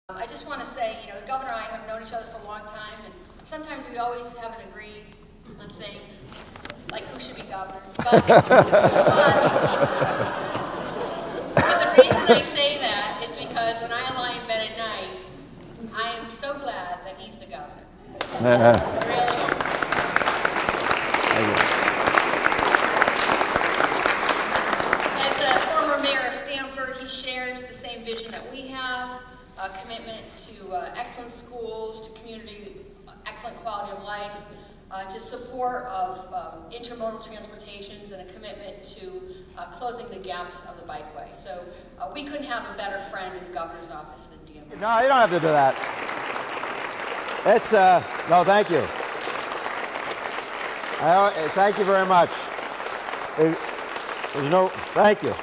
I just want to say, you know, the governor and I have known each other for a long time, and sometimes we always haven't agreed on things, like who should be governor. But the reason I say that is because when I lie in bed at night, I am so glad that he's the governor. Really. As a former mayor of Stamford, he shares the same vision that we have. A commitment to excellent schools, to community, excellent quality of life, to support of intermodal transportations, and a commitment to closing the gaps of the bikeway. So we couldn't have a better friend in the governor's office than DM. No, you don't have to do that. It's, no, thank you. Thank you very much. There's no, thank you.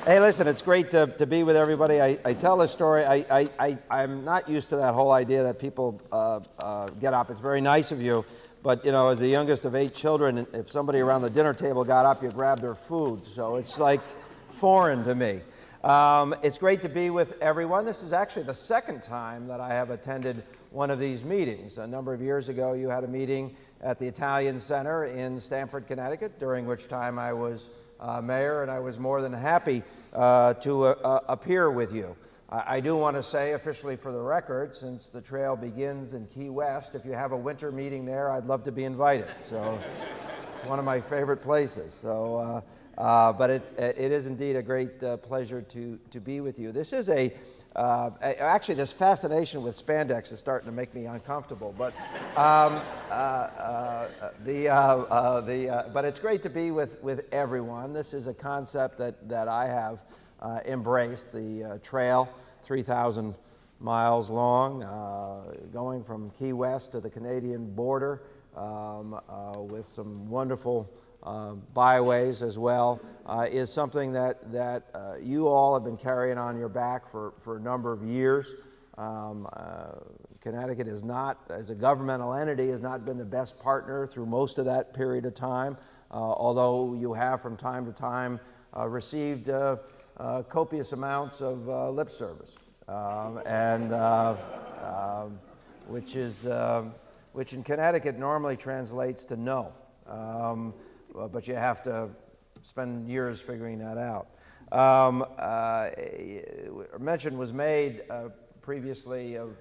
Hey, listen, it's great to be with everybody. I tell this story. I'm not used to that whole idea that people get up. It's very nice of you, but, you know, as the youngest of 8 children, if somebody around the dinner table got up, you grabbed their food. So it's like foreign to me. It's great to be with everyone. This is actually the second time that I have attended one of these meetings. A number of years ago, you had a meeting at the Italian Center in Stamford, Connecticut, during which time I was mayor, and I was more than happy to appear with you. I do want to say officially for the record, since the trail begins in Key West, if you have a winter meeting there, I'd love to be invited. So it's one of my favorite places. So, but it is indeed a great pleasure to be with you. This is actually, this fascination with spandex is starting to make me uncomfortable. But but it's great to be with everyone. This is a concept that I have embraced. The trail, 3,000 miles long, going from Key West to the Canadian border, with some wonderful byways as well, is something that you all have been carrying on your back for a number of years. Connecticut is not, as a governmental entity, has not been the best partner through most of that period of time, although you have from time to time received copious amounts of lip service, which in Connecticut normally translates to no. But you have to spend years figuring that out. Mention was made previously of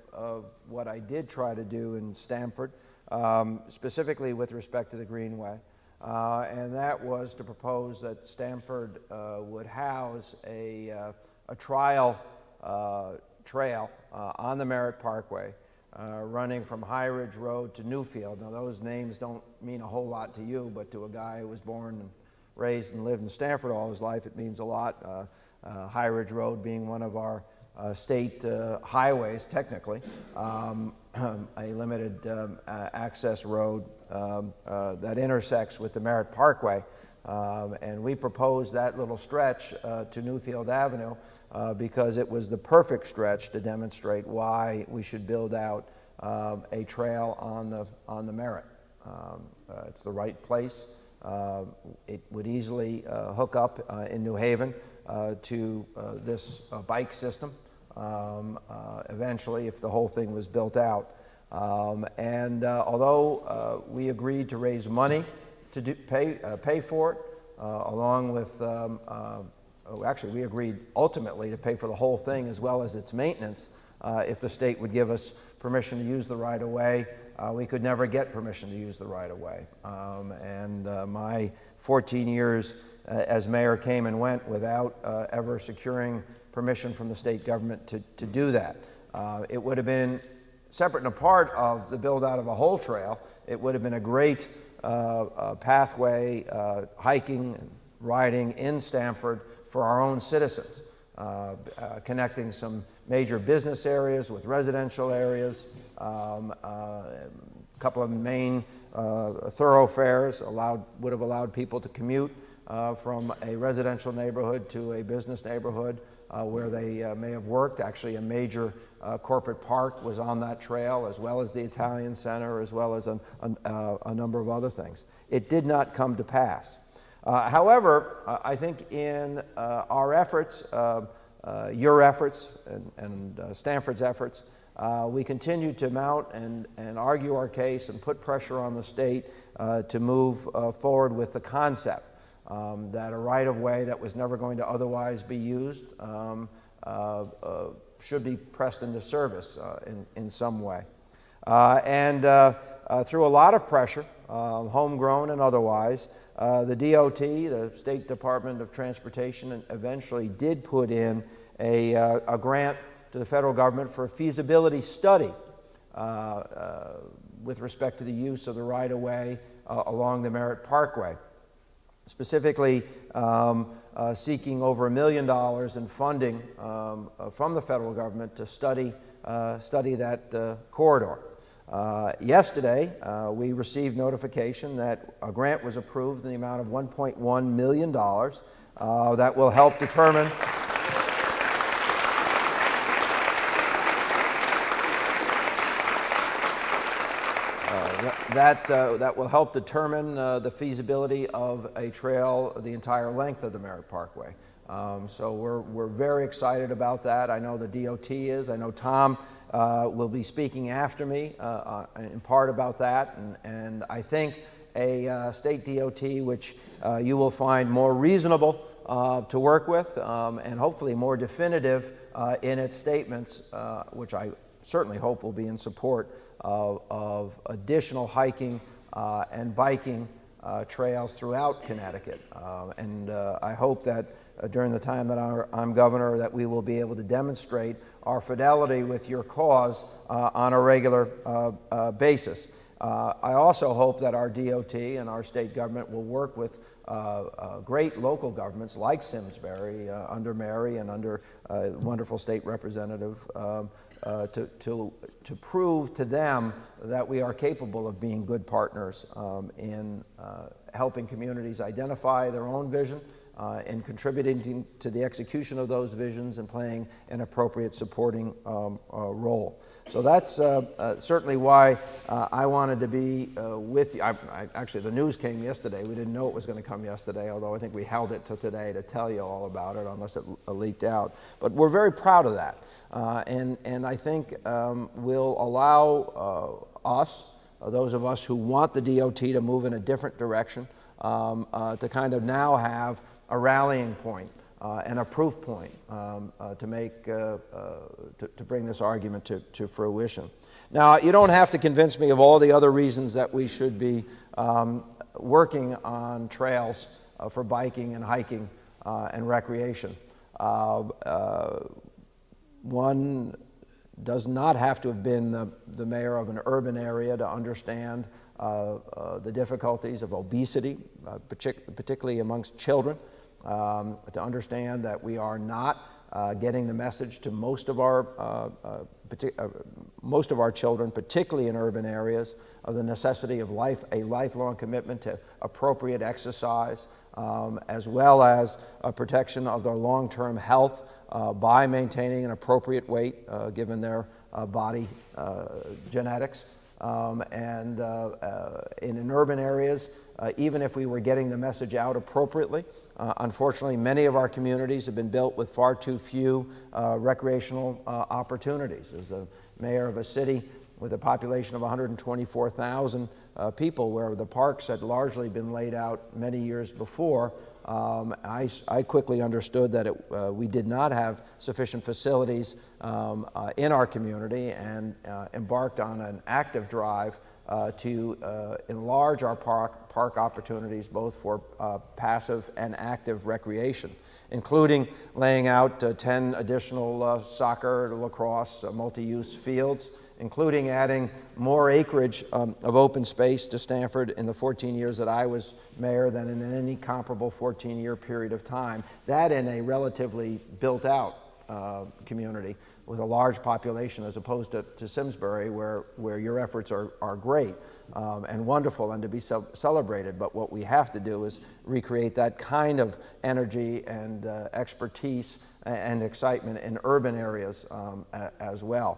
what I did try to do in Stamford, specifically with respect to the Greenway, and that was to propose that Stamford would house a trial trail on the Merritt Parkway, running from High Ridge Road to Newfield. Now, those names don't mean a whole lot to you, but to a guy who was born and raised and lived in Stamford all his life, it means a lot. High Ridge Road being one of our state highways, technically, a limited access road that intersects with the Merritt Parkway. And we proposed that little stretch to Newfield Avenue because it was the perfect stretch to demonstrate why we should build out a trail on the Merritt. It's the right place. It would easily hook up in New Haven to this bike system eventually, if the whole thing was built out. Although we agreed to raise money to pay for it, along with actually, we agreed ultimately to pay for the whole thing as well as its maintenance. If the state would give us permission to use the right-of-way, we could never get permission to use the right-of-way. My 14 years as mayor came and went without ever securing permission from the state government to do that. It would have been separate and apart of the build-out of a whole trail. It would have been a great pathway, hiking and riding in Stamford for our own citizens, connecting some major business areas with residential areas, a couple of main thoroughfares would have allowed people to commute from a residential neighborhood to a business neighborhood where they may have worked. Actually, a major corporate park was on that trail, as well as the Italian Center, as well as a number of other things. It did not come to pass. However, I think in our efforts your efforts and Stanford's efforts, we continue to mount and argue our case and put pressure on the state to move forward with the concept that a right-of-way that was never going to otherwise be used should be pressed into service in some way. Through a lot of pressure, homegrown and otherwise, the DOT, the State Department of Transportation, eventually did put in a grant to the federal government for a feasibility study with respect to the use of the right-of-way along the Merritt Parkway, specifically seeking over $1 million in funding from the federal government to study that corridor. Yesterday, we received notification that a grant was approved in the amount of $1.1 million that will help determine that will help determine the feasibility of a trail the entire length of the Merritt Parkway. So we're very excited about that. I know the DOT is. I know Tom will be speaking after me in part about that. And I think a state DOT which you will find more reasonable to work with and hopefully more definitive in its statements, which I certainly hope will be in support of additional hiking and biking trails throughout Connecticut. I hope that during the time that I'm governor that we will be able to demonstrate our fidelity with your cause on a regular basis. I also hope that our DOT and our state government will work with great local governments like Simsbury under Mary and under wonderful state representative to prove to them that we are capable of being good partners in helping communities identify their own vision and contributing to the execution of those visions and playing an appropriate supporting role. So that's certainly why I wanted to be with you. Actually, the news came yesterday. We didn't know it was going to come yesterday, although I think we held it to today to tell you all about it, unless it leaked out. But we're very proud of that. And I think will allow us, those of us who want the DOT to move in a different direction, to kind of now have a rallying point and a proof point to bring this argument to fruition. Now, you don't have to convince me of all the other reasons that we should be working on trails for biking and hiking and recreation. One does not have to have been the mayor of an urban area to understand the difficulties of obesity, particularly amongst children, to understand that we are not getting the message to most of our children, particularly in urban areas, of the necessity of a lifelong commitment to appropriate exercise, as well as protection of their long-term health by maintaining an appropriate weight given their body genetics. In urban areas, even if we were getting the message out appropriately, unfortunately, many of our communities have been built with far too few recreational opportunities. As the mayor of a city with a population of 124,000 people, where the parks had largely been laid out many years before, I quickly understood that we did not have sufficient facilities in our community and embarked on an active drive to enlarge our park opportunities both for passive and active recreation, including laying out 10 additional soccer, lacrosse, multi-use fields, including adding more acreage of open space to Stanford in the 14 years that I was mayor than in any comparable 14-year period of time. That in a relatively built-out community with a large population, as opposed to Simsbury, where your efforts are great and wonderful and to be celebrated. But what we have to do is recreate that kind of energy and expertise and excitement in urban areas as well.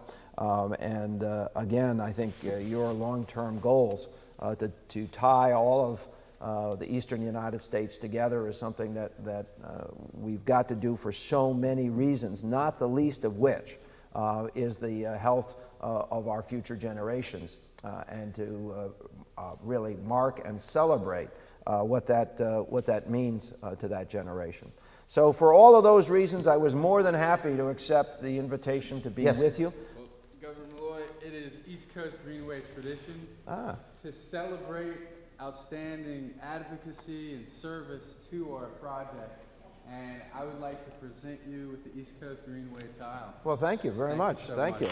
Again, I think your long-term goals to tie all of the eastern United States together is something that we've got to do for so many reasons, not the least of which is the health of our future generations, and to really mark and celebrate what that means to that generation. So for all of those reasons, I was more than happy to accept the invitation to be with you. Well, Governor Malloy, it is East Coast Greenway tradition to celebrate outstanding advocacy and service to our project. And I would like to present you with the East Coast Greenway tile. Well, thank you very much. Thank you.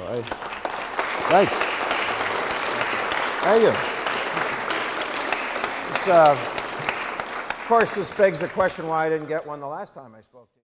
Thanks. Thank you. Of course, this begs the question why I didn't get one the last time I spoke to you.